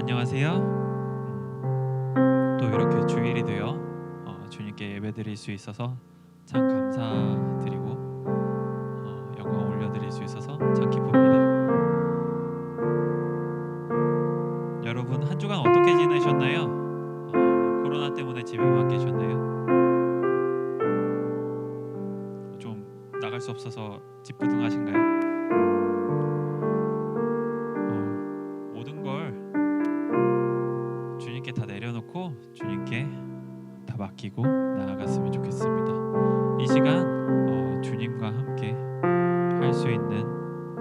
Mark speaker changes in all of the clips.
Speaker 1: 안녕하세요. 또 이렇게 주일이 되어 주님께 예배드릴 수 있어서 참 감사드리고 영광 올려드릴 수 있어서 참 기쁩니다. 여러분 한 주간 어떻게 지내셨나요? 코로나 때문에 집에만 계셨나요? 좀 나갈 수 없어서 집부둥하신가요? 모든 걸 주님께 다 내려놓고 주님께 다 맡기고 나아갔으면 좋겠습니다. 이 시간 주님과 함께 할 수 있는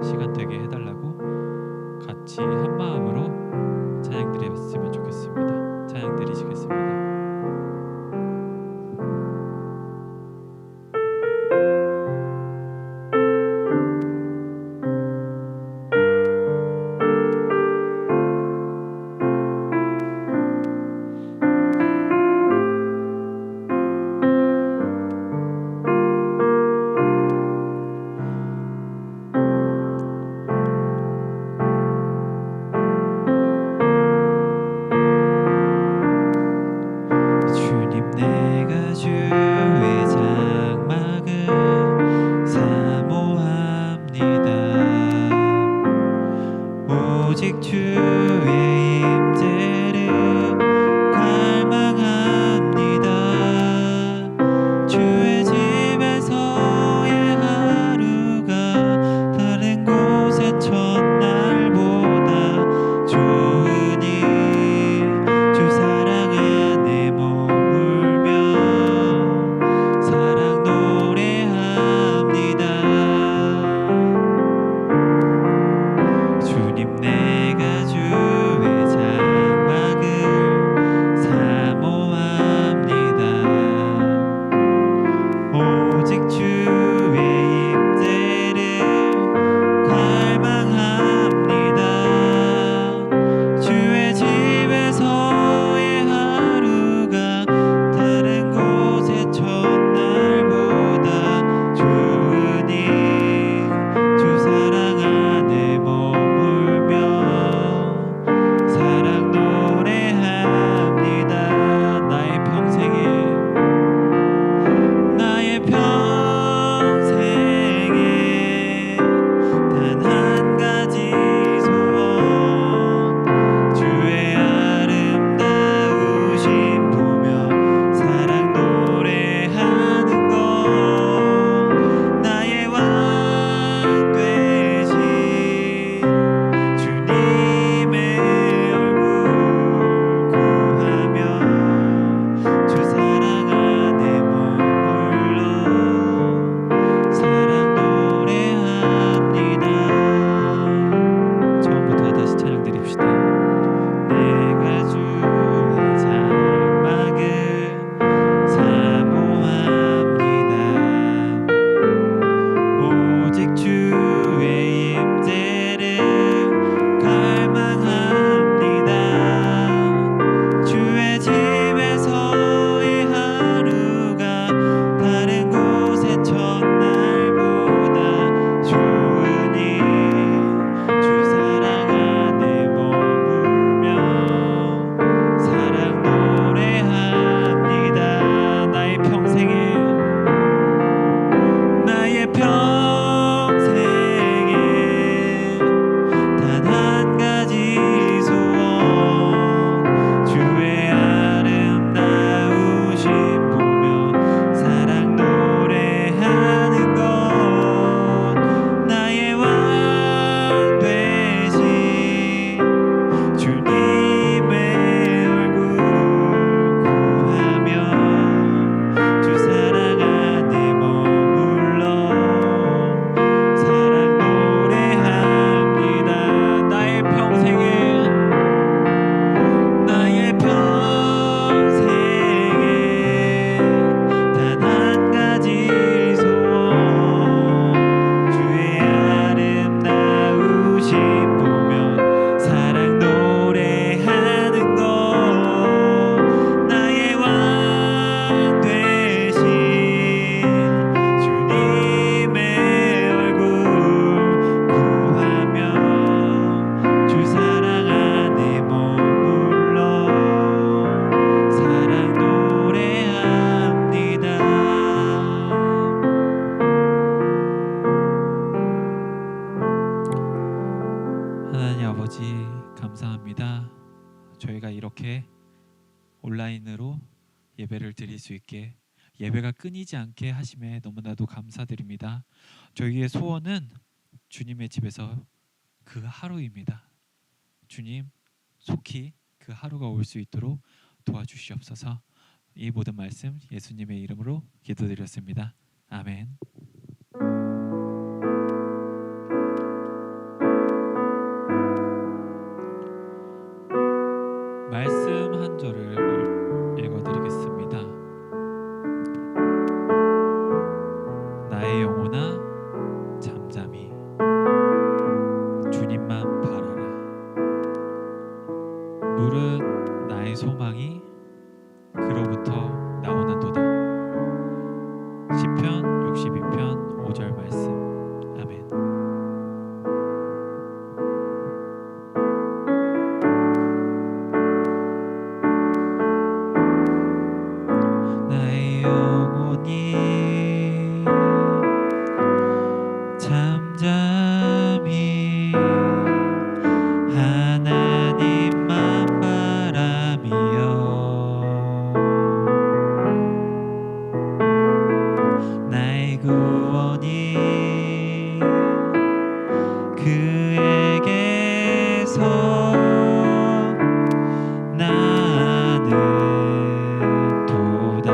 Speaker 1: 시간 되게 해달라고 같이 한 마음으로 찬양 드렸으면 좋겠습니다. 찬양 드리시겠습니다. 오직 주의 임재를 갈망합니다. 주의 집에서의 하루가 다른 곳의 첫날보다 좋으니 주 사랑 안에 머물며 사랑 노래합니다. 주님 내가 주의 장막을 사모합니다. 오직 주의 임재를 갈망합니다. 주의 집에서의 하루가 다른 곳의 첫날보다 좋으니 주 사랑 안에 머물며 하나님 아버지 감사합니다. 저희가 이렇게 온라인으로 예배를 드릴 수 있게 예배가 끊이지 않게 하심에 너무나도 감사드립니다. 저희의 소원은 주님의 집에서 그 하루입니다. 주님 속히 그 하루가 올 수 있도록 도와주시옵소서. 이 모든 말씀 예수님의 이름으로 기도드렸습니다. 아멘. 말씀 한 절을 읽어드리겠습니다. 나의 영혼아 잠잠히 주님만 바라라. 무릇 나의 소망이 그로부터 나오는도다. 시편 62편 5절 말씀. 아멘. 나의 영혼이 잠잠히 하나님만 바라며 나의 구원이 그에게서 나는 도다.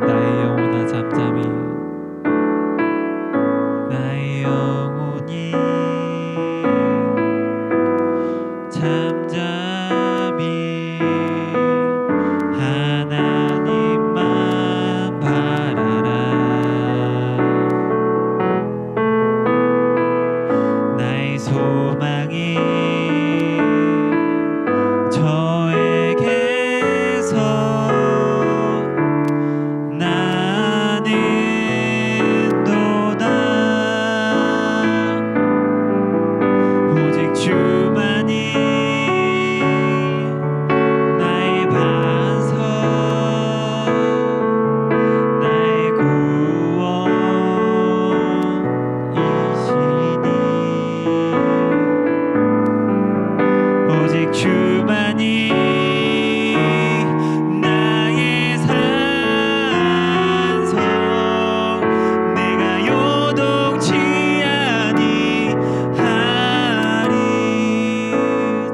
Speaker 1: 나의 영혼아 잠잠히 나의 영혼이 잠잠히 하나님만 바라라. 나의 소망이 저에게서 나는 도다. 오직 주만이 나의 반석 나의 구원이시니 오직 주만이 나의 산성 내가 요동치 아니하리.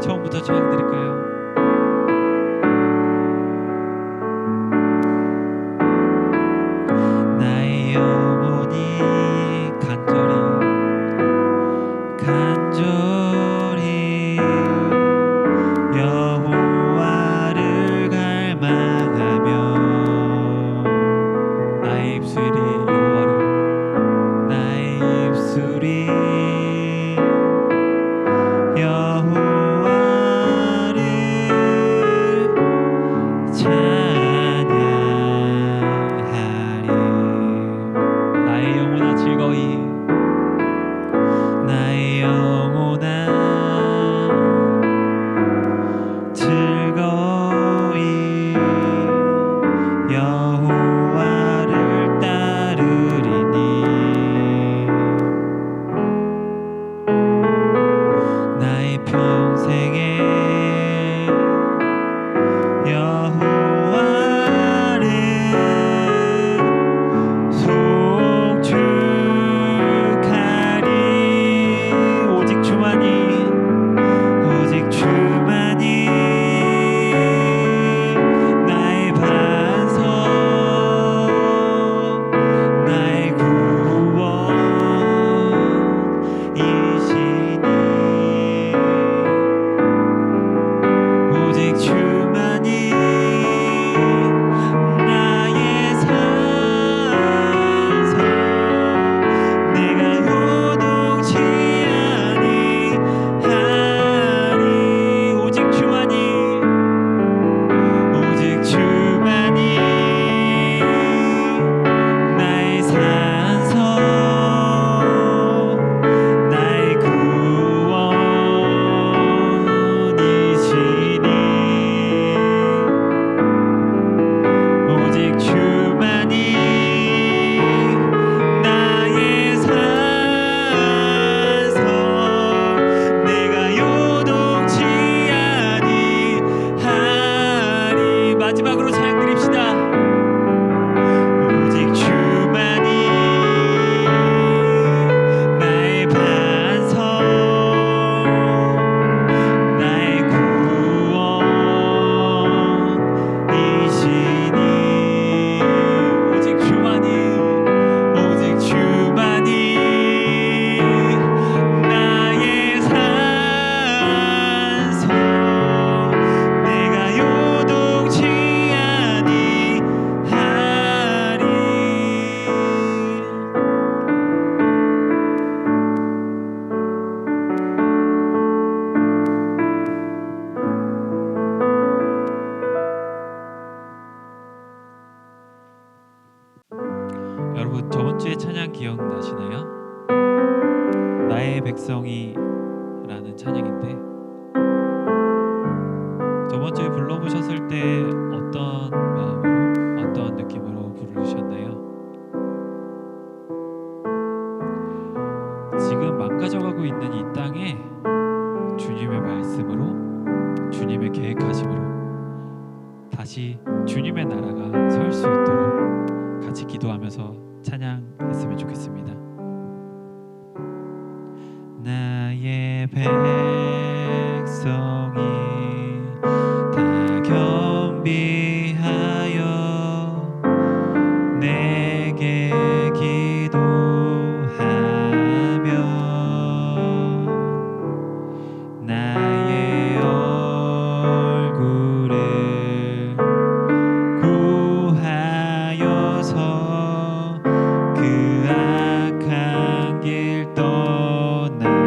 Speaker 1: 처음부터 찬양 드릴까요? 나의 영혼이 간절히 여호와를 갈망하며 나의 입술이 여호와를 찬양하리. 나의 영혼아 즐거이 나의 영혼아 즐거이 여호와를 따르리니 나의 평생에 여호와를 송축하리. 오직 주만이 나의 반석 나의 구원이시니 찬양인데 저번 주에 불러보셨을 때 어떤 마음으로 어떤 느낌으로 부르셨나요? 지금 망가져가고 있는 이 땅에 주님의 말씀으로 주님의 계획하심으로 다시 주님의 나라가 설 수 있도록 같이 기도하면서 찬양했으면 좋겠습니다. 나의 백성이 다 겸비하여 내게 기도하며 나의 얼굴을 구하여서 그 악한 길 떠나며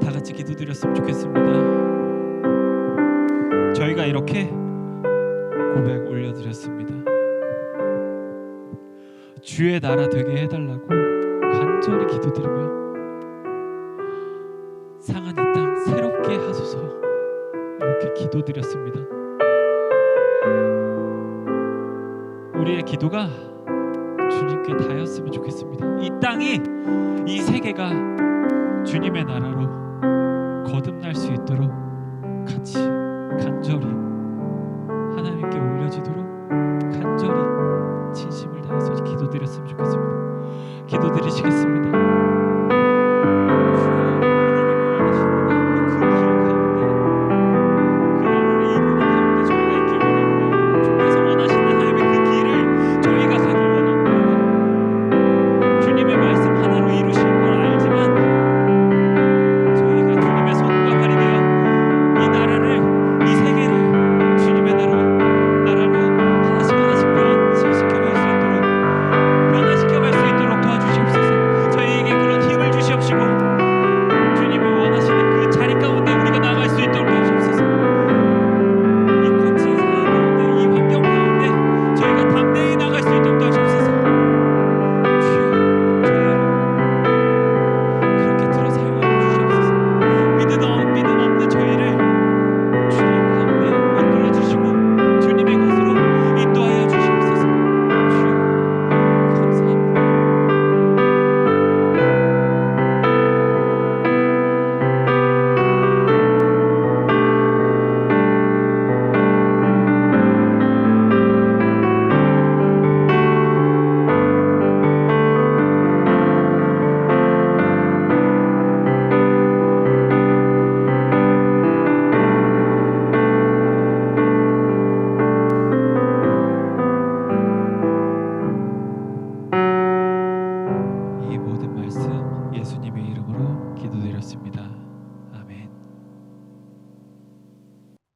Speaker 1: 다 같이 기도드렸으면 좋겠습니다. 저희가 이렇게 고백 올려드렸습니다. 주의 나라 되게 해달라고 간절히 기도드리며 상한 이 땅 새롭게 하소서 이렇게 기도드렸습니다. 우리의 기도가 주님께 닿았으면 좋겠습니다. 이 땅이, 이 세계가 주님의 나라로 거듭날 수 있도록 같이 간절히 하나님께 올려지도록 간절히 진심을 다해서 기도드렸으면 좋겠습니다. 기도드리시겠습니다.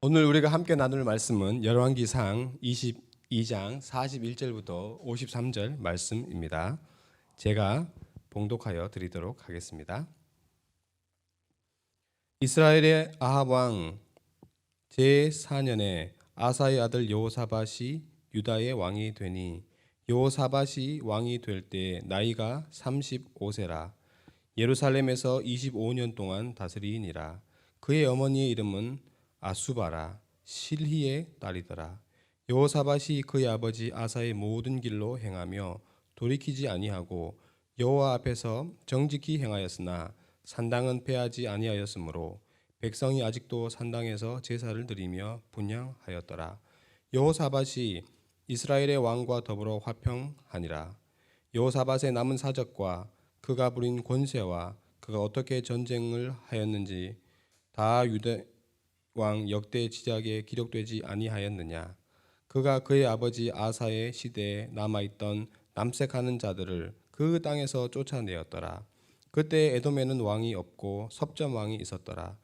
Speaker 2: 오늘 우리가 함께 나눌 말씀은 열왕기상 22장 41절부터 53절 말씀입니다. 제가 봉독하여 드리도록 하겠습니다. 이스라엘의 아합 왕 제4년에 아사의 아들 여호사밧이 유다의 왕이 되니 여호사밧이 왕이 될 때 나이가 35세라 예루살렘에서 25년 동안 다스리니라. 그의 어머니의 이름은 아수바라 실히의 딸이더라. 여호사밧이 그의 아버지 아사의 모든 길로 행하며 돌이키지 아니하고 여호와 앞에서 정직히 행하였으나 산당은 패하지 아니하였으므로 백성이 아직도 산당에서 제사를 드리며 분향하였더라. 여호사밧이 이스라엘의 왕과 더불어 화평하니라. 여호사밧의 남은 사적과 그가 부린 권세와 그가 어떻게 전쟁을 하였는지 다 유다 왕 역대 지작에 기록되지 아니하였느냐. 그가 그의 아버지 아사의 시대에 남아있던 남색하는 자들을 그 땅에서 쫓아내었더라. 그때 에돔에는 왕이 없고 섭점 왕이 있었더라.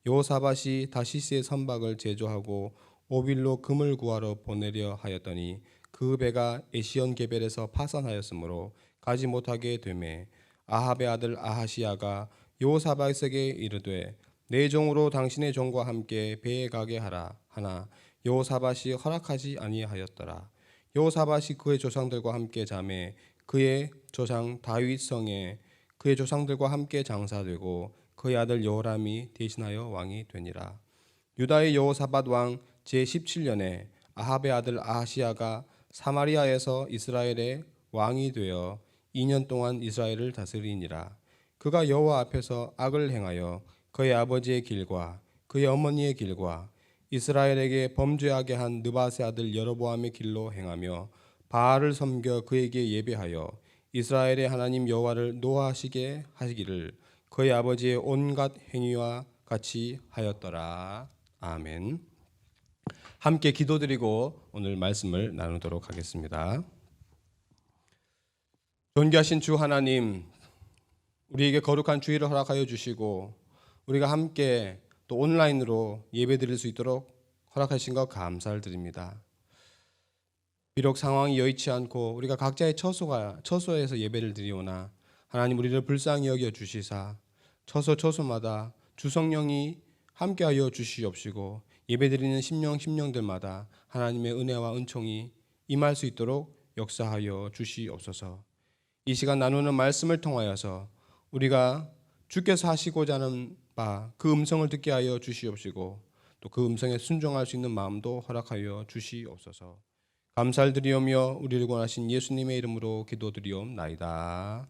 Speaker 2: 여호사밧이 다시스의 선박을 제조하고 오빌로 금을 구하러 보내려 하였더니 그 배가 에시온 게벨에서 파산하였으므로 가지 못하게 되매 아합의 아들 아하시야가 여호사밧에게 이르되 내 종으로 당신의 종과 함께 배에 가게 하라 하나 여호사밧이 허락하지 아니하였더라. 여호사밧이 그의 조상들과 함께 자매 그의 조상 다윗 성에 그의 조상들과 함께 장사되고 그의 아들 여호람이 대신하여 왕이 되니라. 유다의 여호사밧 왕 제17년에 아합의 아들 아하시야가 사마리아에서 이스라엘의 왕이 되어 2년 동안 이스라엘을 다스리니라. 그가 여호와 앞에서 악을 행하여 그의 아버지의 길과 그의 어머니의 길과 이스라엘에게 범죄하게 한 느밧의 아들 여로보암의 길로 행하며 바알을 섬겨 그에게 예배하여 이스라엘의 하나님 여호와를 노하시게 하시기를 그의 아버지의 온갖 행위와 같이 하였더라. 아멘. 함께 기도드리고 오늘 말씀을 나누도록 하겠습니다. 존귀하신 주 하나님, 우리에게 거룩한 주일을 허락하여 주시고 우리가 함께 또 온라인으로 예배드릴 수 있도록 허락하신 것 감사를 드립니다. 비록 상황이 여의치 않고 우리가 각자의 처소에서 예배를 드리오나 하나님 우리를 불쌍히 여겨 주시사 처소마다 주성령이 함께하여 주시옵시고 예배드리는 심령들마다 하나님의 은혜와 은총이 임할 수 있도록 역사하여 주시옵소서. 이 시간 나누는 말씀을 통하여서 우리가 주께서 하시고자 하는 바 그 음성을 듣게 하여 주시옵시고 또 그 음성에 순종할 수 있는 마음도 허락하여 주시옵소서. 감사를 드리오며 우리를 구원하신 예수님의 이름으로 기도드리옵나이다.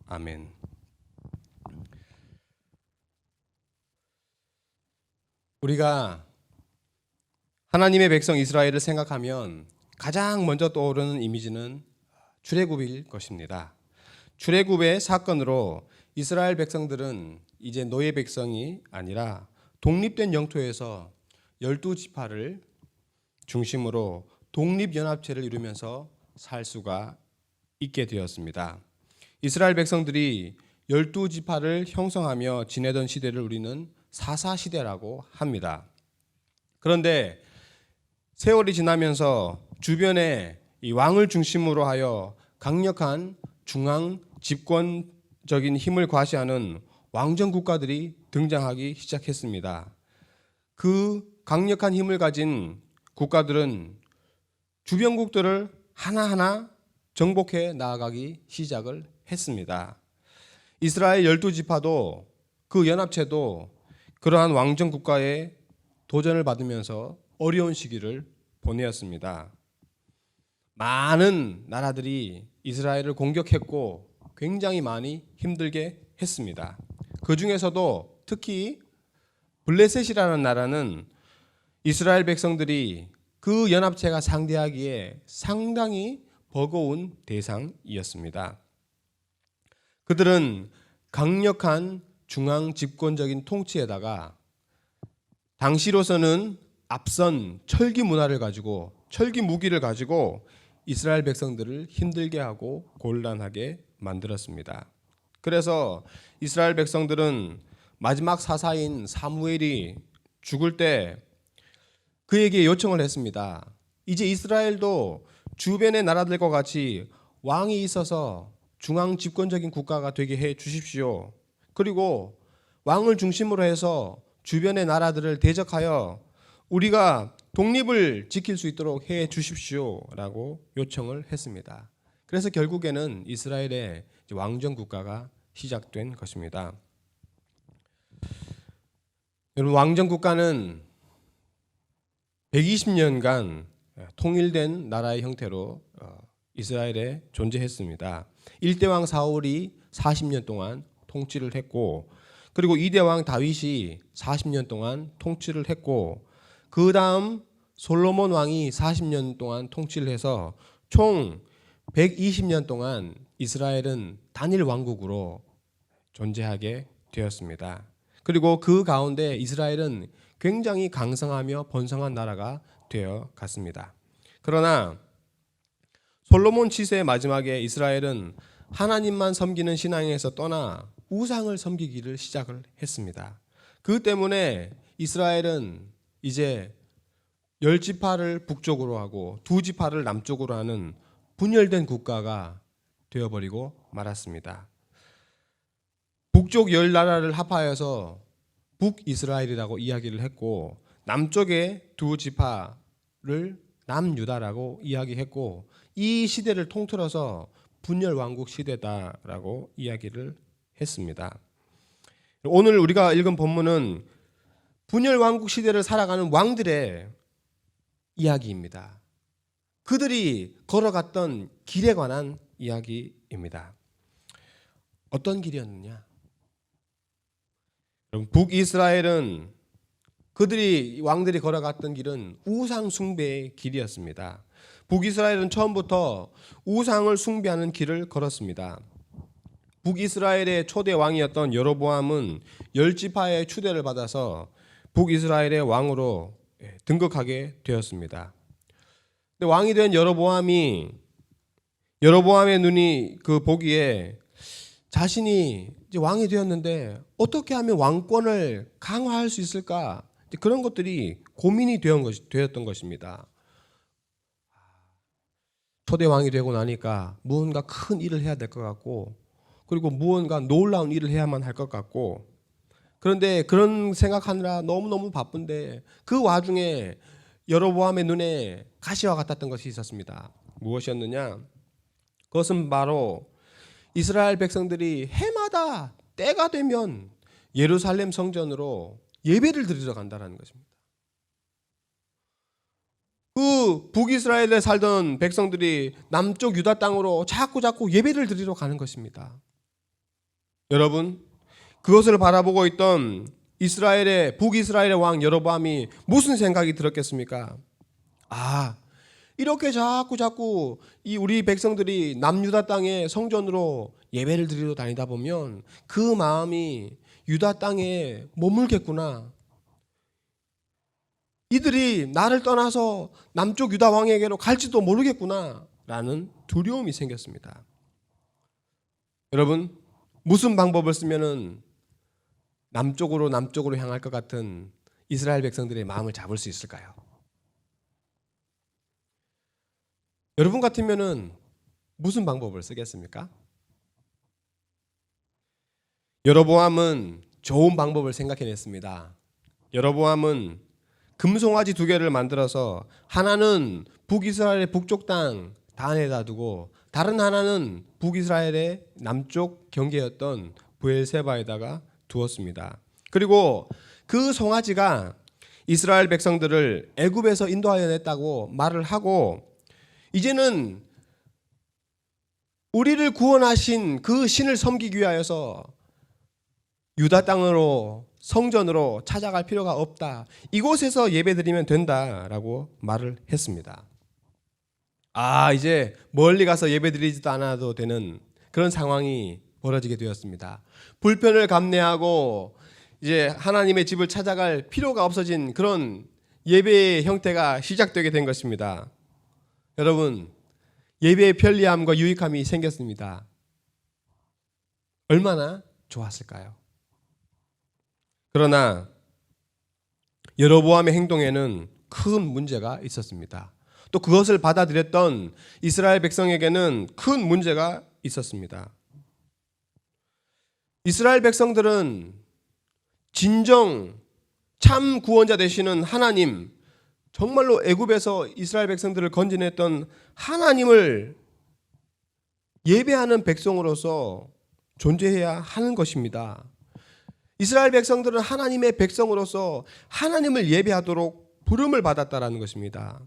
Speaker 2: 아멘. 우리가 하나님의 백성 이스라엘을 생각하면 가장 먼저 떠오르는 이미지는 출애굽일 것입니다. 출애굽의 사건으로 이스라엘 백성들은 이제 노예 백성이 아니라 독립된 영토에서 12지파를 중심으로 독립연합체를 이루면서 살 수가 있게 되었습니다. 이스라엘 백성들이 12지파를 형성하며 지내던 시대를 우리는 사사시대라고 합니다. 그런데 세월이 지나면서 주변에 이 왕을 중심으로 하여 강력한 중앙 집권적인 힘을 과시하는 왕정 국가들이 등장하기 시작했습니다. 그 강력한 힘을 가진 국가들은 주변국들을 하나하나 정복해 나아가기 시작을 했습니다. 이스라엘 12지파도 그 연합체도 그러한 왕정 국가의 도전을 받으면서 어려운 시기를 보내었습니다. 많은 나라들이 이스라엘을 공격했고 굉장히 많이 힘들게 했습니다. 그 중에서도 특히 블레셋이라는 나라는 이스라엘 백성들이 그 연합체가 상대하기에 상당히 버거운 대상이었습니다. 그들은 강력한 중앙 집권적인 통치에다가 당시로서는 앞선 철기 문화를 가지고 철기 무기를 가지고 이스라엘 백성들을 힘들게 하고 곤란하게 만들었습니다. 그래서 이스라엘 백성들은 마지막 사사인 사무엘이 죽을 때 그에게 요청을 했습니다. 이제 이스라엘도 주변의 나라들과 같이 왕이 있어서 중앙 집권적인 국가가 되게 해 주십시오. 그리고 왕을 중심으로 해서 주변의 나라들을 대적하여 우리가 독립을 지킬 수 있도록 해 주십시오라고 요청을 했습니다. 그래서 결국에는 이스라엘의 왕정 국가가 시작된 것입니다. 여러분, 왕정 국가는 120년간 통일된 나라의 형태로 이스라엘에 존재했습니다. 1대 왕 사울이 40년 동안 통치를 했고, 그리고 2대 왕 다윗이 40년 동안 통치를 했고, 그 다음 솔로몬 왕이 40년 동안 통치를 해서 총 120년 동안 이스라엘은 단일 왕국으로 존재하게 되었습니다. 그리고 그 가운데 이스라엘은 굉장히 강성하며 번성한 나라가 되어 갔습니다. 그러나 솔로몬 치세의 마지막에 이스라엘은 하나님만 섬기는 신앙에서 떠나 우상을 섬기기를 시작을 했습니다. 그 때문에 이스라엘은 이제 10지파를 북쪽으로 하고 2지파를 남쪽으로 하는 분열된 국가가 되어버리고 말았습니다. 북쪽 10나라를 합하여서 북이스라엘이라고 이야기를 했고, 남쪽의 2지파를 남유다라고 이야기했고, 이 시대를 통틀어서 분열왕국 시대다라고 이야기를 했습니다. 오늘 우리가 읽은 본문은 분열왕국 시대를 살아가는 왕들의 이야기입니다. 그들이 걸어갔던 길에 관한 이야기입니다. 어떤 길이었느냐? 북이스라엘은 그들이 왕들이 걸어갔던 길은 우상 숭배의 길이었습니다. 북이스라엘은 처음부터 우상을 숭배하는 길을 걸었습니다. 북이스라엘의 초대 왕이었던 여로보암은 10지파의 추대를 받아서 북이스라엘의 왕으로 등극하게 되었습니다. 근데 왕이 된 여로보암의 눈이 그 보기에 자신이 이제 왕이 되었는데 어떻게 하면 왕권을 강화할 수 있을까? 그런 것들이 고민이 되었던 것입니다. 초대 왕이 되고 나니까 무언가 큰 일을 해야 될 것 같고, 그리고 무언가 놀라운 일을 해야만 할 것 같고, 그런데 그런 생각하느라 너무너무 바쁜데 그 와중에 여로보암의 눈에 가시와 같았던 것이 있었습니다. 무엇이었느냐? 그것은 바로 이스라엘 백성들이 해마다 때가 되면 예루살렘 성전으로 예배를 드리러 간다는 것입니다. 그 북이스라엘에 살던 백성들이 남쪽 유다 땅으로 자꾸 예배를 드리러 가는 것입니다. 여러분, 그것을 바라보고 있던 북이스라엘의 왕 여로보암이 무슨 생각이 들었겠습니까? 이렇게 자꾸 이 우리 백성들이 남유다 땅의 성전으로 예배를 드리러 다니다 보면 그 마음이 유다 땅에 머물겠구나. 이들이 나를 떠나서 남쪽 유다 왕에게로 갈지도 모르겠구나 라는 두려움이 생겼습니다. 여러분, 무슨 방법을 쓰면은 남쪽으로 향할 것 같은 이스라엘 백성들의 마음을 잡을 수 있을까요? 여러분 같으면은 무슨 방법을 쓰겠습니까? 여로보암은 좋은 방법을 생각해냈습니다. 여로보암은 금송아지 2개를 만들어서 하나는 북이스라엘의 북쪽 땅 단에다 두고 다른 하나는 북이스라엘의 남쪽 경계였던 브엘세바에다가 두었습니다. 그리고 그 송아지가 이스라엘 백성들을 애굽에서 인도하여 냈다고 말을 하고 이제는 우리를 구원하신 그 신을 섬기기 위하여서 유다 땅으로 성전으로 찾아갈 필요가 없다. 이곳에서 예배드리면 된다라고 말을 했습니다. 이제 멀리 가서 예배드리지도 않아도 되는 그런 상황이 벌어지게 되었습니다. 불편을 감내하고 이제 하나님의 집을 찾아갈 필요가 없어진 그런 예배의 형태가 시작되게 된 것입니다. 여러분, 예배의 편리함과 유익함이 생겼습니다. 얼마나 좋았을까요? 그러나 여로보암의 행동에는 큰 문제가 있었습니다. 또 그것을 받아들였던 이스라엘 백성에게는 큰 문제가 있었습니다. 이스라엘 백성들은 진정 참 구원자 되시는 하나님, 정말로 애굽에서 이스라엘 백성들을 건져냈던 하나님을 예배하는 백성으로서 존재해야 하는 것입니다. 이스라엘 백성들은 하나님의 백성으로서 하나님을 예배하도록 부름을 받았다라는 것입니다.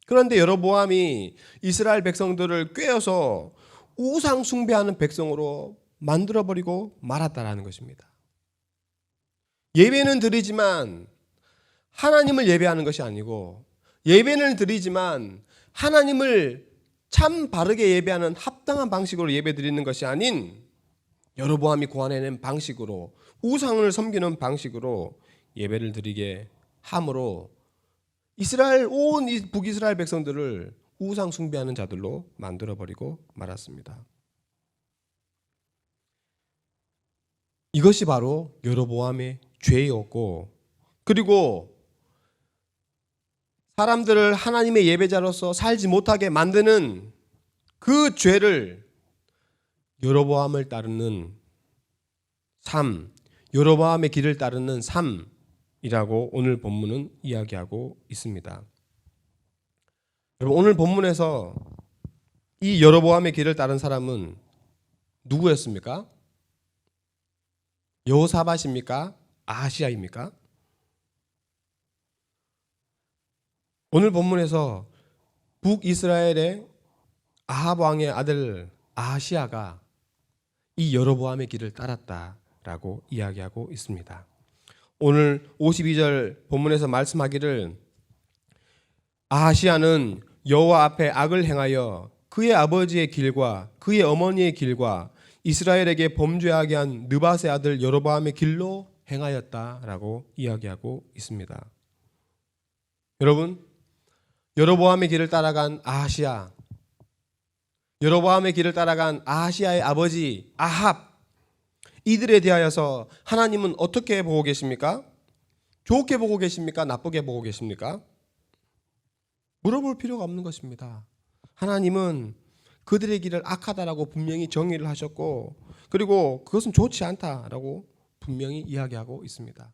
Speaker 2: 그런데 여로보암이 이스라엘 백성들을 꿰어서 우상 숭배하는 백성으로 만들어버리고 말았다라는 것입니다. 예배는 드리지만 하나님을 예배하는 것이 아니고 예배는 드리지만 하나님을 참 바르게 예배하는 합당한 방식으로 예배 드리는 것이 아닌 여로보암이 고안해낸 방식으로 우상을 섬기는 방식으로 예배를 드리게 함으로 온 북이스라엘 백성들을 우상 숭배하는 자들로 만들어버리고 말았습니다. 이것이 바로 여로보암의 죄였고, 그리고 사람들을 하나님의 예배자로서 살지 못하게 만드는 그 죄를 여로보암을 따르는 삶, 여로보암의 길을 따르는 삶이라고 오늘 본문은 이야기하고 있습니다. 여러분, 오늘 본문에서 이 여로보암의 길을 따른 사람은 누구였습니까? 여호사밧입니까? 아하시야입니까? 오늘 본문에서 북이스라엘의 아합 왕의 아들 아하시야가 이 여로보암의 길을 따랐다라고 이야기하고 있습니다. 오늘 52절 본문에서 말씀하기를 아하시야는 여호와 앞에 악을 행하여 그의 아버지의 길과 그의 어머니의 길과 이스라엘에게 범죄하게 한 느밧의 아들 여로보암의 길로 행하였다라고 이야기하고 있습니다. 여러분, 여로보암의 길을 따라간 아하시야, 여로보암의 길을 따라간 아하시야의 아버지 아합, 이들에 대하여서 하나님은 어떻게 보고 계십니까? 좋게 보고 계십니까? 나쁘게 보고 계십니까? 물어볼 필요가 없는 것입니다. 하나님은 그들의 길을 악하다라고 분명히 정의를 하셨고, 그리고 그것은 좋지 않다라고 분명히 이야기하고 있습니다.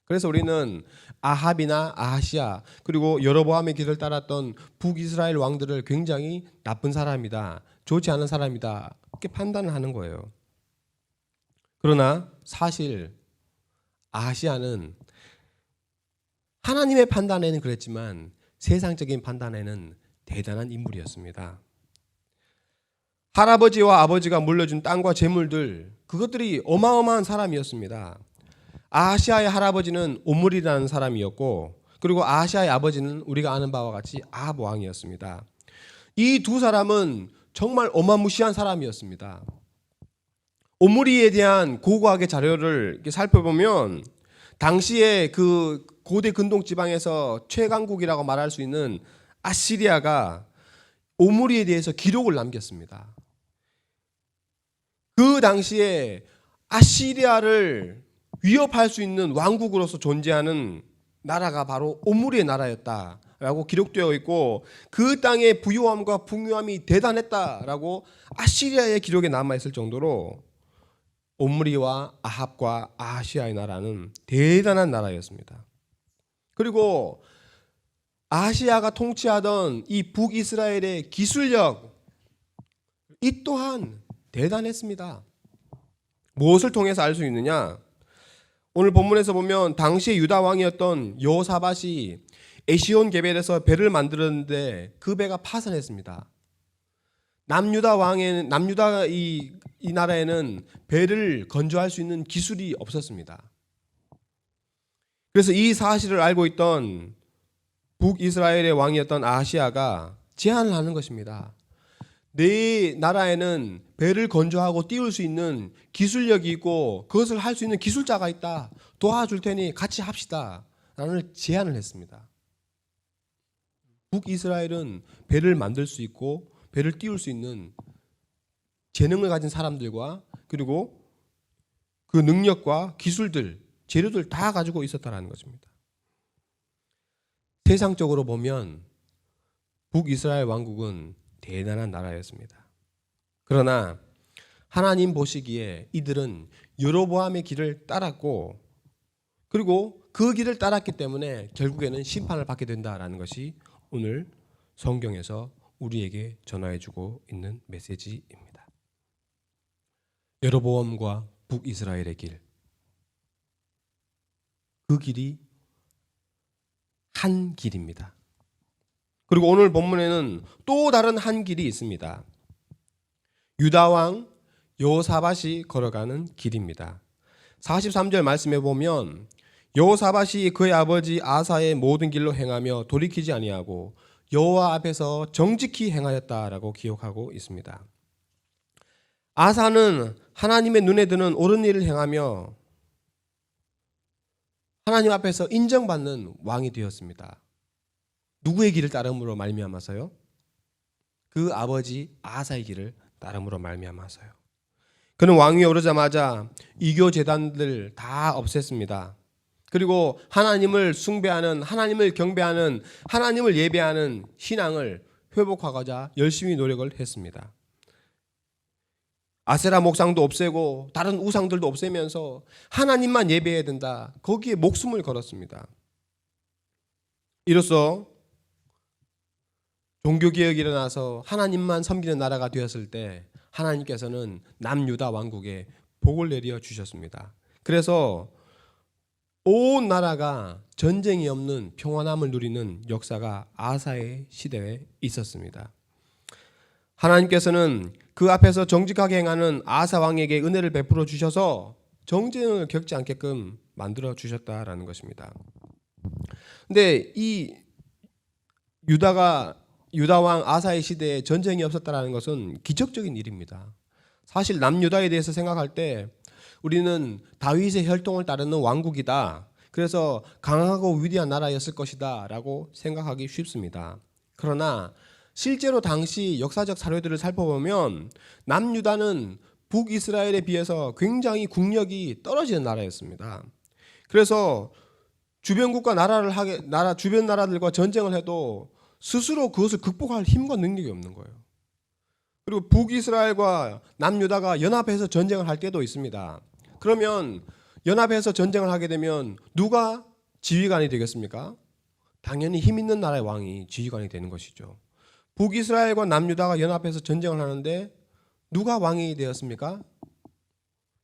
Speaker 2: 그래서 우리는 아합이나 아하시아 그리고 여로보암의 길을 따랐던 북이스라엘 왕들을 굉장히 나쁜 사람이다, 좋지 않은 사람이다 이렇게 판단을 하는 거예요. 그러나 사실 아하시아는 하나님의 판단에는 그랬지만 세상적인 판단에는 대단한 인물이었습니다. 할아버지와 아버지가 물려준 땅과 재물들, 그것들이 어마어마한 사람이었습니다. 아하시아의 할아버지는 오므리라는 사람이었고, 그리고 아하시아의 아버지는 우리가 아는 바와 같이 아합 왕이었습니다. 이 두 사람은 정말 어마무시한 사람이었습니다. 오므리에 대한 고고학의 자료를 이렇게 살펴보면 당시에 그 고대 근동 지방에서 최강국이라고 말할 수 있는 아시리아가 오므리에 대해서 기록을 남겼습니다. 그 당시에 아시리아를 위협할 수 있는 왕국으로서 존재하는 나라가 바로 오므리의 나라였다라고 기록되어 있고, 그 땅의 부유함과 풍요함이 대단했다라고 아시리아의 기록에 남아있을 정도로 오므리와 아합과 아하시아의 나라는 대단한 나라였습니다. 그리고 아하시아가 통치하던 이 북이스라엘의 기술력, 이 또한 대단했습니다. 무엇을 통해서 알 수 있느냐? 오늘 본문에서 보면 당시의 유다 왕이었던 여호사밧이 에시온 게벨에서 배를 만들었는데 그 배가 파산했습니다. 남유다 이 나라에는 배를 건조할 수 있는 기술이 없었습니다. 그래서 이 사실을 알고 있던 북이스라엘의 왕이었던 아하시아가 제안을 하는 것입니다. 내 나라에는 배를 건조하고 띄울 수 있는 기술력이 있고 그것을 할 수 있는 기술자가 있다. 도와줄 테니 같이 합시다. 라는 제안을 했습니다. 북이스라엘은 배를 만들 수 있고 배를 띄울 수 있는 재능을 가진 사람들과 그리고 그 능력과 기술들, 재료들 다 가지고 있었다는 것입니다. 세상적으로 보면 북이스라엘 왕국은 대단한 나라였습니다. 그러나 하나님 보시기에 이들은 여로보암의 길을 따랐고, 그리고 그 길을 따랐기 때문에 결국에는 심판을 받게 된다라는 것이 오늘 성경에서 우리에게 전하여주고 있는 메시지입니다. 여로보암과 북이스라엘의 길, 그 길이 한 길입니다. 그리고 오늘 본문에는 또 다른 한 길이 있습니다. 유다 왕 여호사밧이 걸어가는 길입니다. 43절 말씀에 보면 여호사밧이 그의 아버지 아사의 모든 길로 행하며 돌이키지 아니하고 여호와 앞에서 정직히 행하였다라고 기록하고 있습니다. 아사는 하나님의 눈에 드는 옳은 일을 행하며 하나님 앞에서 인정받는 왕이 되었습니다. 누구의 길을 따름으로 말미암아서요? 그 아버지 아사의 길을 따름으로 말미암아서요. 그는 왕위에 오르자마자 이교 제단들 다 없앴습니다. 그리고 하나님을 숭배하는, 하나님을 경배하는, 하나님을 예배하는 신앙을 회복하고자 열심히 노력을 했습니다. 아세라 목상도 없애고 다른 우상들도 없애면서 하나님만 예배해야 된다, 거기에 목숨을 걸었습니다. 이로써 종교개혁이 일어나서 하나님만 섬기는 나라가 되었을 때 하나님께서는 남유다 왕국에 복을 내려 주셨습니다. 그래서 온 나라가 전쟁이 없는 평안함을 누리는 역사가 아사의 시대에 있었습니다. 하나님께서는 그 앞에서 정직하게 행하는 아사 왕에게 은혜를 베풀어 주셔서 정쟁을 겪지 않게끔 만들어 주셨다라는 것입니다. 근데 이 유다 왕 아사의 시대에 전쟁이 없었다라는 것은 기적적인 일입니다. 사실 남유다에 대해서 생각할 때 우리는 다윗의 혈통을 따르는 왕국이다, 그래서 강하고 위대한 나라였을 것이다 라고 생각하기 쉽습니다. 그러나 실제로 당시 역사적 자료들을 살펴보면 남유다는 북이스라엘에 비해서 굉장히 국력이 떨어지는 나라였습니다. 그래서 주변국가 주변 나라들과 전쟁을 해도 스스로 그것을 극복할 힘과 능력이 없는 거예요. 그리고 북이스라엘과 남유다가 연합해서 전쟁을 할 때도 있습니다. 그러면 연합해서 전쟁을 하게 되면 누가 지휘관이 되겠습니까? 당연히 힘 있는 나라의 왕이 지휘관이 되는 것이죠. 북이스라엘과 남유다가 연합해서 전쟁을 하는데 누가 왕이 되었습니까?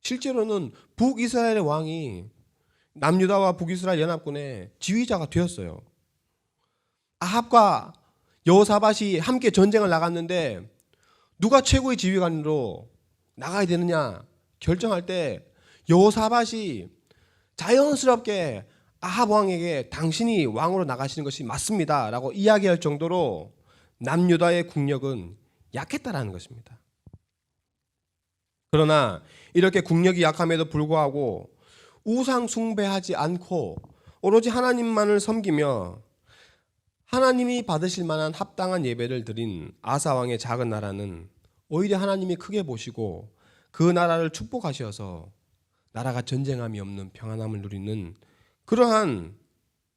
Speaker 2: 실제로는 북이스라엘의 왕이 남유다와 북이스라엘 연합군의 지휘자가 되었어요. 아합과 여호사밧이 함께 전쟁을 나갔는데 누가 최고의 지휘관으로 나가야 되느냐 결정할 때 여호사밧이 자연스럽게 아합 왕에게 당신이 왕으로 나가시는 것이 맞습니다 라고 이야기할 정도로 남유다의 국력은 약했다라는 것입니다. 그러나 이렇게 국력이 약함에도 불구하고 우상 숭배하지 않고 오로지 하나님만을 섬기며 하나님이 받으실 만한 합당한 예배를 드린 아사 왕의 작은 나라는 오히려 하나님이 크게 보시고 그 나라를 축복하셔서 나라가 전쟁함이 없는 평안함을 누리는 그러한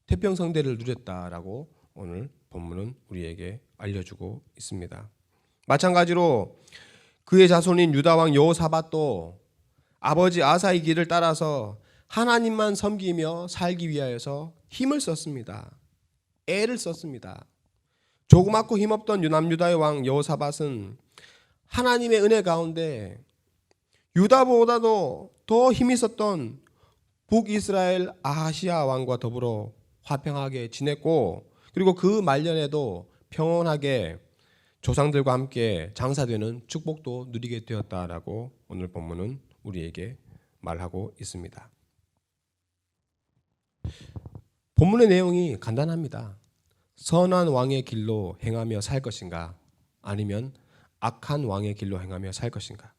Speaker 2: 태평성대를 누렸다라고 오늘 본문은 우리에게 알려주고 있습니다. 마찬가지로 그의 자손인 유다 왕 여호사밧도 아버지 아사의 길을 따라서 하나님만 섬기며 살기 위하여서 힘을 썼습니다. 애를 썼습니다. 조그맣고 힘없던 남유다의 왕 여호사밧은 하나님의 은혜 가운데 유다보다도 더 힘이 있었던 북이스라엘 아하시아 왕과 더불어 화평하게 지냈고 그리고 그 말년에도 평온하게 조상들과 함께 장사되는 축복도 누리게 되었다라고 오늘 본문은 우리에게 말하고 있습니다. 본문의 내용이 간단합니다. 선한 왕의 길로 행하며 살 것인가 아니면 악한 왕의 길로 행하며 살 것인가.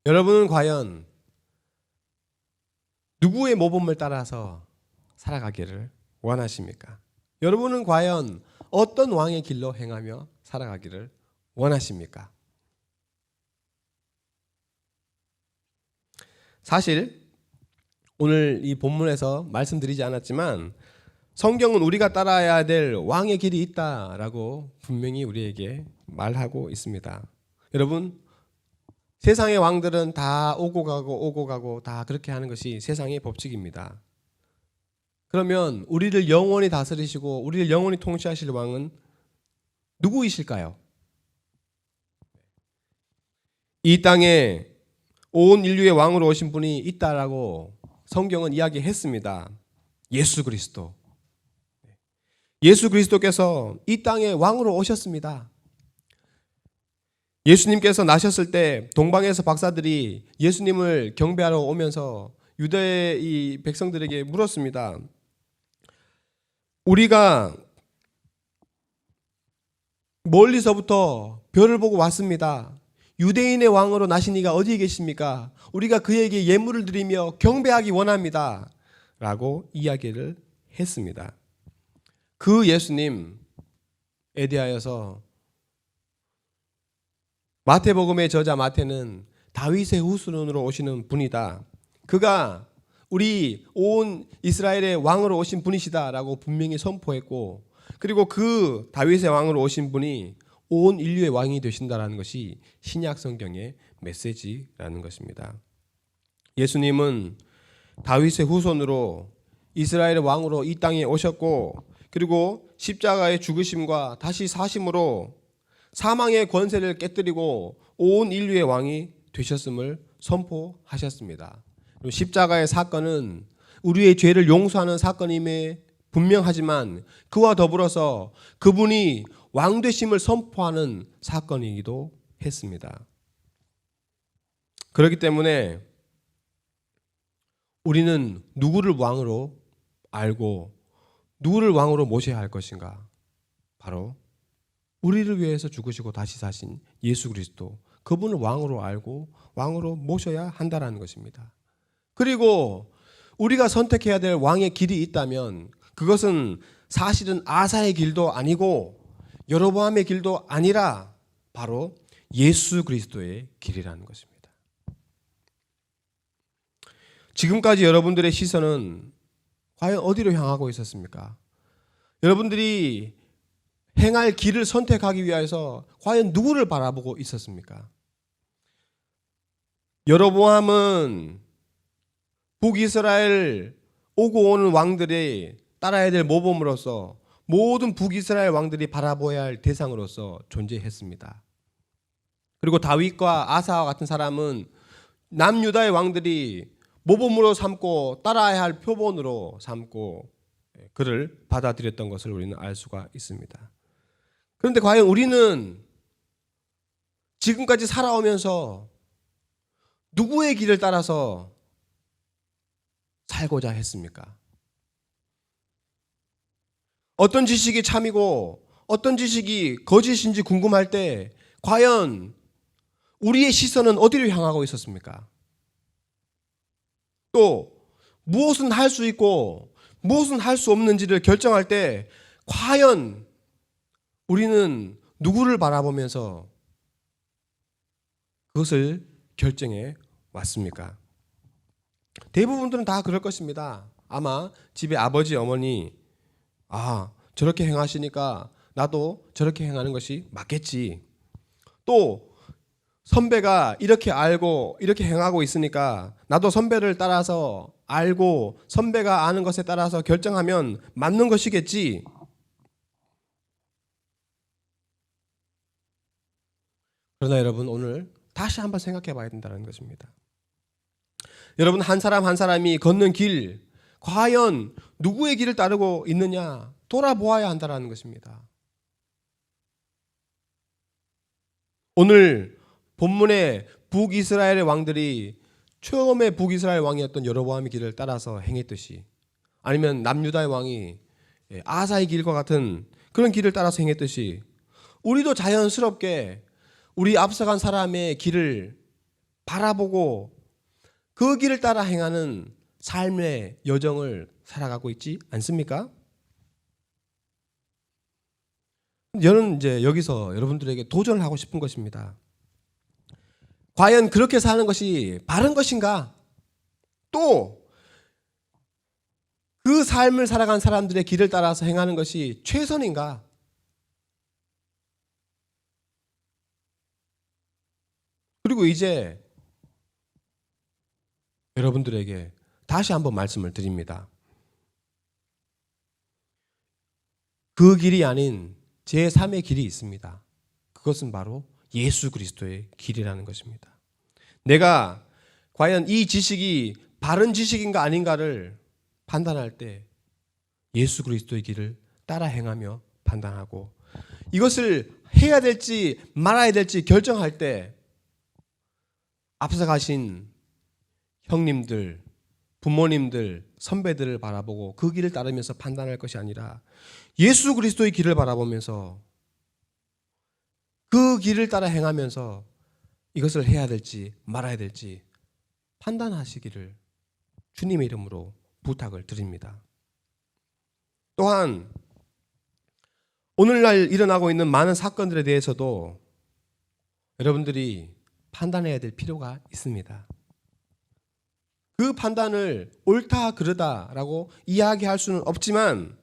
Speaker 2: 여러분은 과연 누구의 모범을 따라서 살아가기를 원하십니까? 여러분은 과연 어떤 왕의 길로 행하며 살아가기를 원하십니까? 사실 오늘 이 본문에서 말씀드리지 않았지만 성경은 우리가 따라야 될 왕의 길이 있다라고 분명히 우리에게 말하고 있습니다. 여러분, 세상의 왕들은 다 오고 가고 다 그렇게 하는 것이 세상의 법칙입니다. 그러면 우리를 영원히 다스리시고 우리를 영원히 통치하실 왕은 누구이실까요? 이 땅에 온 인류의 왕으로 오신 분이 있다라고 성경은 이야기했습니다. 예수 그리스도. 예수 그리스도께서 이 땅에 왕으로 오셨습니다. 예수님께서 나셨을 때 동방에서 박사들이 예수님을 경배하러 오면서 유대의 이 백성들에게 물었습니다. 우리가 멀리서부터 별을 보고 왔습니다. 유대인의 왕으로 나신 이가 어디에 계십니까? 우리가 그에게 예물을 드리며 경배하기 원합니다. 라고 이야기를 했습니다. 그 예수님에 대하여서 마태복음의 저자 마태는 다윗의 후손으로 오시는 분이다. 그가 우리 온 이스라엘의 왕으로 오신 분이시다라고 분명히 선포했고 그리고 그 다윗의 왕으로 오신 분이 온 인류의 왕이 되신다라는 것이 신약 성경의 메시지라는 것입니다. 예수님은 다윗의 후손으로 이스라엘의 왕으로 이 땅에 오셨고 그리고 십자가의 죽으심과 다시 사심으로 사망의 권세를 깨뜨리고 온 인류의 왕이 되셨음을 선포하셨습니다. 십자가의 사건은 우리의 죄를 용서하는 사건임에 분명하지만 그와 더불어서 그분이 왕 되심을 선포하는 사건이기도 했습니다. 그렇기 때문에 우리는 누구를 왕으로 알고 누구를 왕으로 모셔야 할 것인가? 바로 우리를 위해서 죽으시고 다시 사신 예수 그리스도, 그분을 왕으로 알고 왕으로 모셔야 한다는 것입니다. 그리고 우리가 선택해야 될 왕의 길이 있다면 그것은 사실은 아사의 길도 아니고 여로보암의 길도 아니라 바로 예수 그리스도의 길이라는 것입니다. 지금까지 여러분들의 시선은 과연 어디로 향하고 있었습니까? 여러분들이 행할 길을 선택하기 위해서 과연 누구를 바라보고 있었습니까? 여로보암은 북이스라엘 오고 오는 왕들이 따라야 될 모범으로서 모든 북이스라엘 왕들이 바라보아야 할 대상으로서 존재했습니다. 그리고 다윗과 아사와 같은 사람은 남유다의 왕들이 모범으로 삼고 따라야 할 표본으로 삼고 그를 받아들였던 것을 우리는 알 수가 있습니다. 그런데 과연 우리는 지금까지 살아오면서 누구의 길을 따라서 살고자 했습니까? 어떤 지식이 참이고 어떤 지식이 거짓인지 궁금할 때 과연 우리의 시선은 어디로 향하고 있었습니까? 또 무엇은 할 수 있고 무엇은 할 수 없는지를 결정할 때 과연 우리는 누구를 바라보면서 그것을 결정해 왔습니까? 대부분들은 다 그럴 것입니다. 아마 집에 아버지, 어머니 저렇게 행하시니까 나도 저렇게 행하는 것이 맞겠지. 또 선배가 이렇게 알고 이렇게 행하고 있으니까 나도 선배를 따라서 알고 선배가 아는 것에 따라서 결정하면 맞는 것이겠지. 그러나 여러분, 오늘 다시 한번 생각해 봐야 된다는 것입니다. 여러분, 한 사람 한 사람이 걷는 길, 과연 누구의 길을 따르고 있느냐 돌아보아야 한다는 것입니다. 오늘 본문의 북이스라엘의 왕들이 처음에 북이스라엘 왕이었던 여로보암의 길을 따라서 행했듯이, 아니면 남유다의 왕이 아사의 길과 같은 그런 길을 따라서 행했듯이, 우리도 자연스럽게 우리 앞서간 사람의 길을 바라보고 그 길을 따라 행하는 삶의 여정을 살아가고 있지 않습니까? 저는 이제 여기서 여러분들에게 도전을 하고 싶은 것입니다. 과연 그렇게 사는 것이 바른 것인가? 또 그 삶을 살아간 사람들의 길을 따라서 행하는 것이 최선인가? 그리고 이제 여러분들에게 다시 한번 말씀을 드립니다. 그 길이 아닌 제3의 길이 있습니다. 그것은 바로 예수 그리스도의 길이라는 것입니다. 내가 과연 이 지식이 바른 지식인가 아닌가를 판단할 때 예수 그리스도의 길을 따라 행하며 판단하고, 이것을 해야 될지 말아야 될지 결정할 때 앞서 가신 형님들, 부모님들, 선배들을 바라보고 그 길을 따르면서 판단할 것이 아니라 예수 그리스도의 길을 바라보면서 그 길을 따라 행하면서 이것을 해야 될지 말아야 될지 판단하시기를 주님의 이름으로 부탁을 드립니다. 또한 오늘날 일어나고 있는 많은 사건들에 대해서도 여러분들이 판단해야 될 필요가 있습니다. 그 판단을 옳다 그르다라고 이야기할 수는 없지만,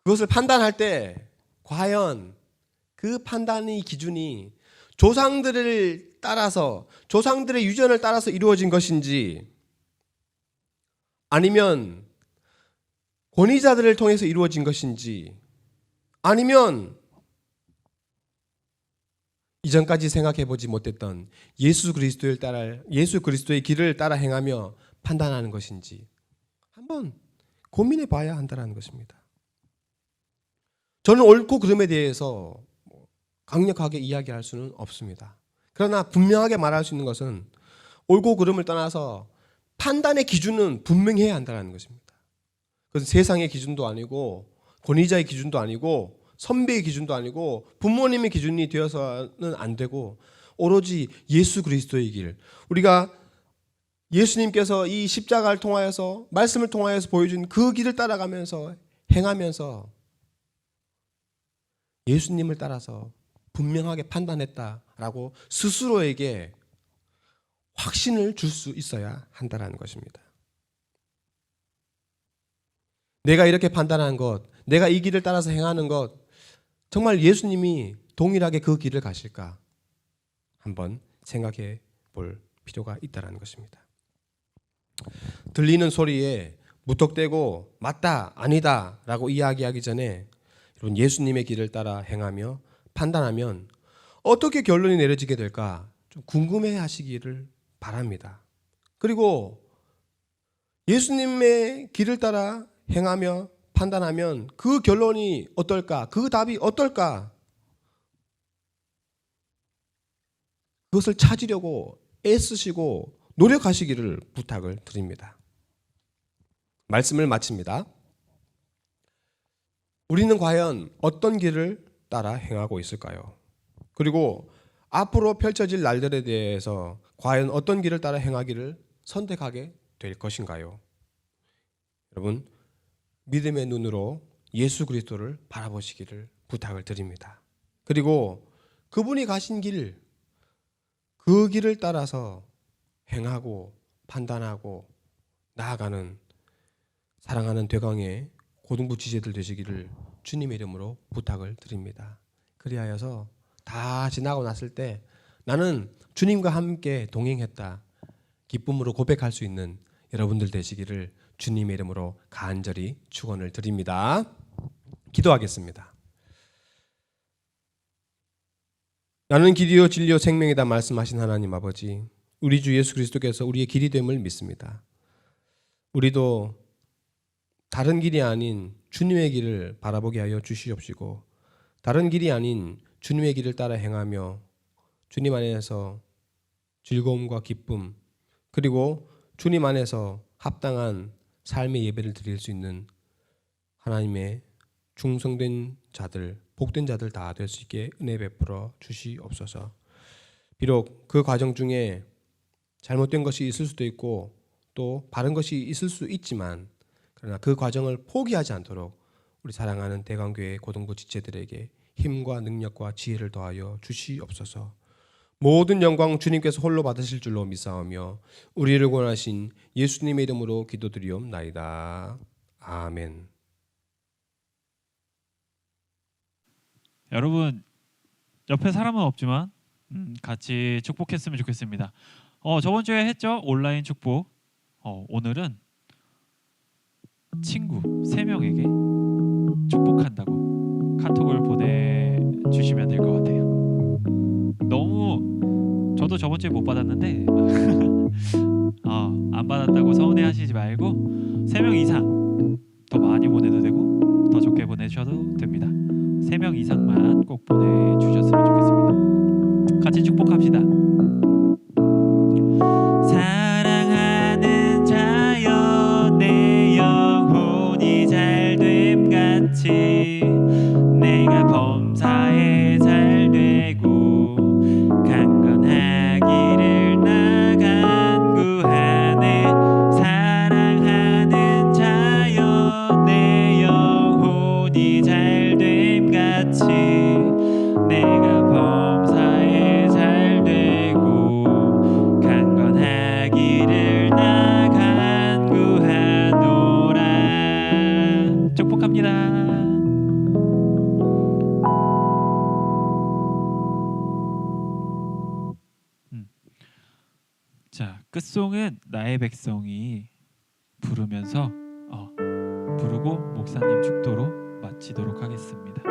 Speaker 2: 그것을 판단할 때 과연 그 판단의 기준이 조상들을 따라서, 조상들의 유전을 따라서 이루어진 것인지, 아니면 권위자들을 통해서 이루어진 것인지, 아니면 이전까지 생각해 보지 못했던 예수 그리스도의 길을 따라 행하며 판단하는 것인지 한번 고민해 봐야 한다는 것입니다. 저는 옳고 그름에 대해서 강력하게 이야기할 수는 없습니다. 그러나 분명하게 말할 수 있는 것은 옳고 그름을 떠나서 판단의 기준은 분명해야 한다는 것입니다. 그것은 세상의 기준도 아니고 권위자의 기준도 아니고 선배의 기준도 아니고 부모님의 기준이 되어서는 안 되고, 오로지 예수 그리스도의 길, 우리가 예수님께서 이 십자가를 통하여서, 말씀을 통하여서 보여준 그 길을 따라가면서 행하면서 예수님을 따라서 분명하게 판단했다라고 스스로에게 확신을 줄 수 있어야 한다는 것입니다. 내가 이렇게 판단한 것, 내가 이 길을 따라서 행하는 것, 정말 예수님이 동일하게 그 길을 가실까? 한번 생각해 볼 필요가 있다는 것입니다. 들리는 소리에 무턱대고 맞다 아니다 라고 이야기하기 전에 여러분 예수님의 길을 따라 행하며 판단하면 어떻게 결론이 내려지게 될까 좀 궁금해 하시기를 바랍니다. 그리고 예수님의 길을 따라 행하며 판단하면 그 결론이 어떨까? 그 답이 어떨까? 그것을 찾으려고 애쓰시고 노력하시기를 부탁을 드립니다. 말씀을 마칩니다. 우리는 과연 어떤 길을 따라 행하고 있을까요? 그리고 앞으로 펼쳐질 날들에 대해서 과연 어떤 길을 따라 행하기를 선택하게 될 것인가요? 여러분, 믿음의 눈으로 예수 그리스도를 바라보시기를 부탁을 드립니다. 그리고 그분이 가신 길, 그 길을 따라서 행하고 판단하고 나아가는 사랑하는 대강의 고등부 지체들 되시기를 주님의 이름으로 부탁을 드립니다. 그리하여서 다 지나고 났을 때 나는 주님과 함께 동행했다 기쁨으로 고백할 수 있는 여러분들 되시기를 주님의 이름으로 간절히 축원을 드립니다. 기도하겠습니다. 나는 길이요 진리요 생명이다 말씀하신 하나님 아버지, 우리 주 예수 그리스도께서 우리의 길이 됨을 믿습니다. 우리도 다른 길이 아닌 주님의 길을 바라보게 하여 주시옵시고 다른 길이 아닌 주님의 길을 따라 행하며 주님 안에서 즐거움과 기쁨 그리고 주님 안에서 합당한 삶의 예배를 드릴 수 있는 하나님의 충성된 자들, 복된 자들 다 될 수 있게 은혜 베풀어 주시옵소서. 비록 그 과정 중에 잘못된 것이 있을 수도 있고 또 바른 것이 있을 수 있지만 그러나 그 과정을 포기하지 않도록 우리 사랑하는 대강교회 고등부 지체들에게 힘과 능력과 지혜를 더하여 주시옵소서. 모든 영광 주님께서 홀로 받으실 줄로 믿사오며 우리를 구원하신 예수님의 이름으로 기도드리옵나이다. 아멘.
Speaker 1: 여러분 옆에 사람은 없지만 같이 축복했으면 좋겠습니다. 저번 주에 했죠? 온라인 축복. 오늘은 친구 3명에게 축복한다고 카톡을 보내주시면 될 것 같아요. 너무 저도 저번 주에 못 받았는데 안 받았다고 서운해하시지 말고 3명 이상 더 많이 보내도 되고 더 적게 보내셔도 됩니다. 3명 이상만 꼭 보내주셨으면 좋겠습니다. 같이 축복합시다. 사랑하는 자여 내 영혼이 잘됨 같이 내가 범사에 잘되고 강건하기를 나 간구하네. 사랑하는 자여 내 영혼이 잘됨 같이 내가 범사에 잘되고 강건하기를 나 간구하노라. 축복합니다. 자, 끝송은 나의 백성이 부르면서 부르고 목사님 축도로 마치도록 하겠습니다.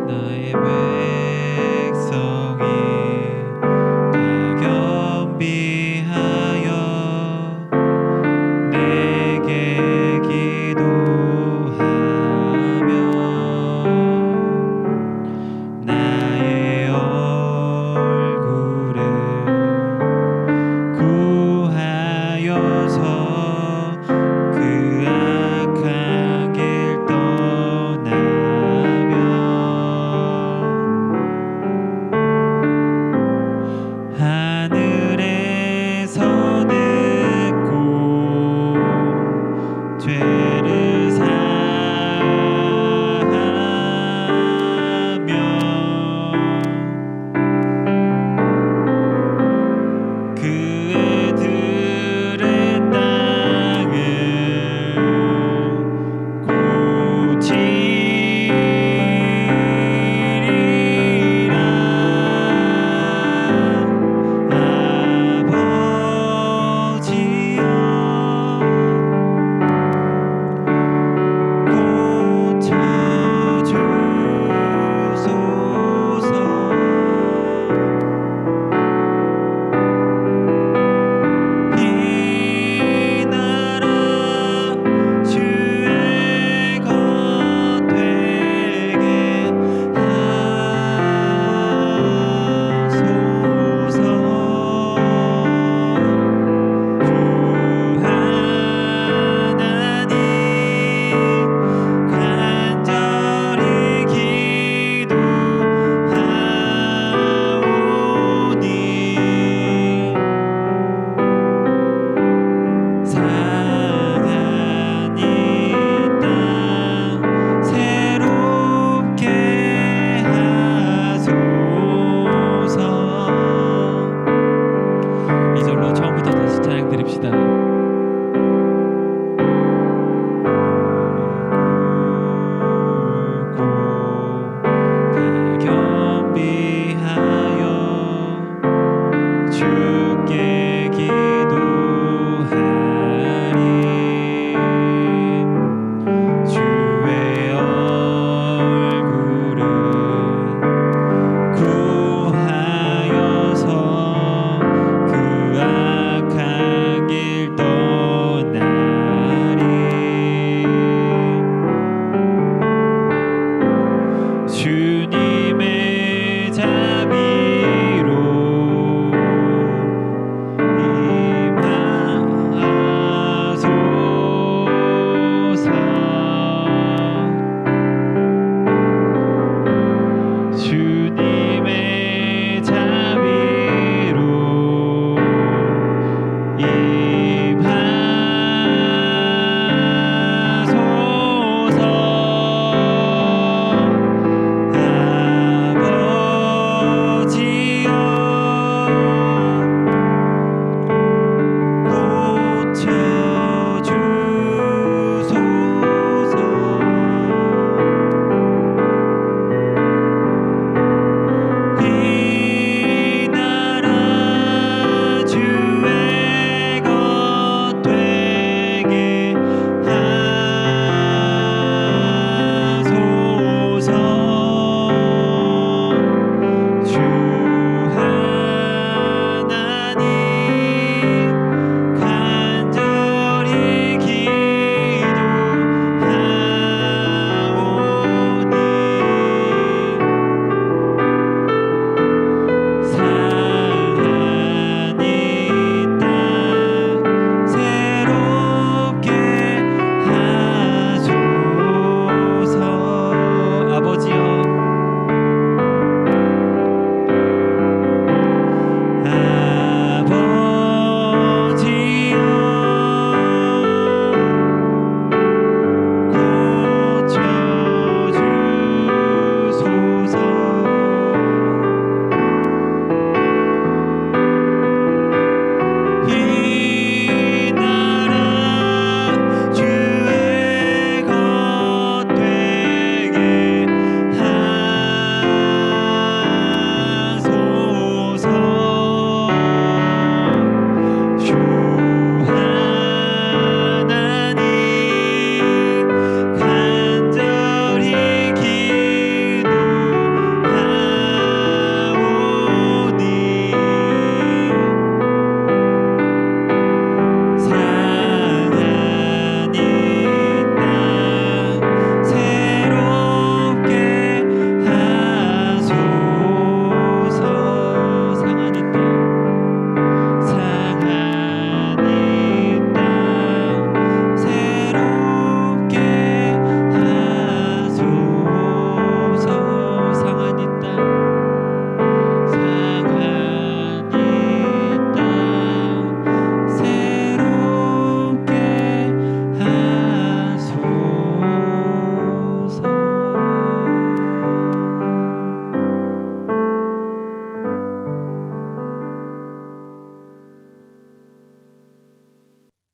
Speaker 1: 나의 백성이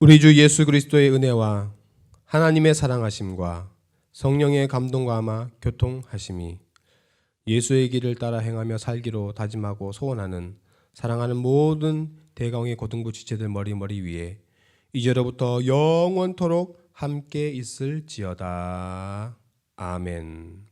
Speaker 2: 우리 주 예수 그리스도의 은혜와 하나님의 사랑하심과 성령의 감동과 아마 교통하심이 예수의 길을 따라 행하며 살기로 다짐하고 소원하는 사랑하는 모든 대강의 고등부 지체들 머리 위에 이제로부터 영원토록 함께 있을지어다. 아멘.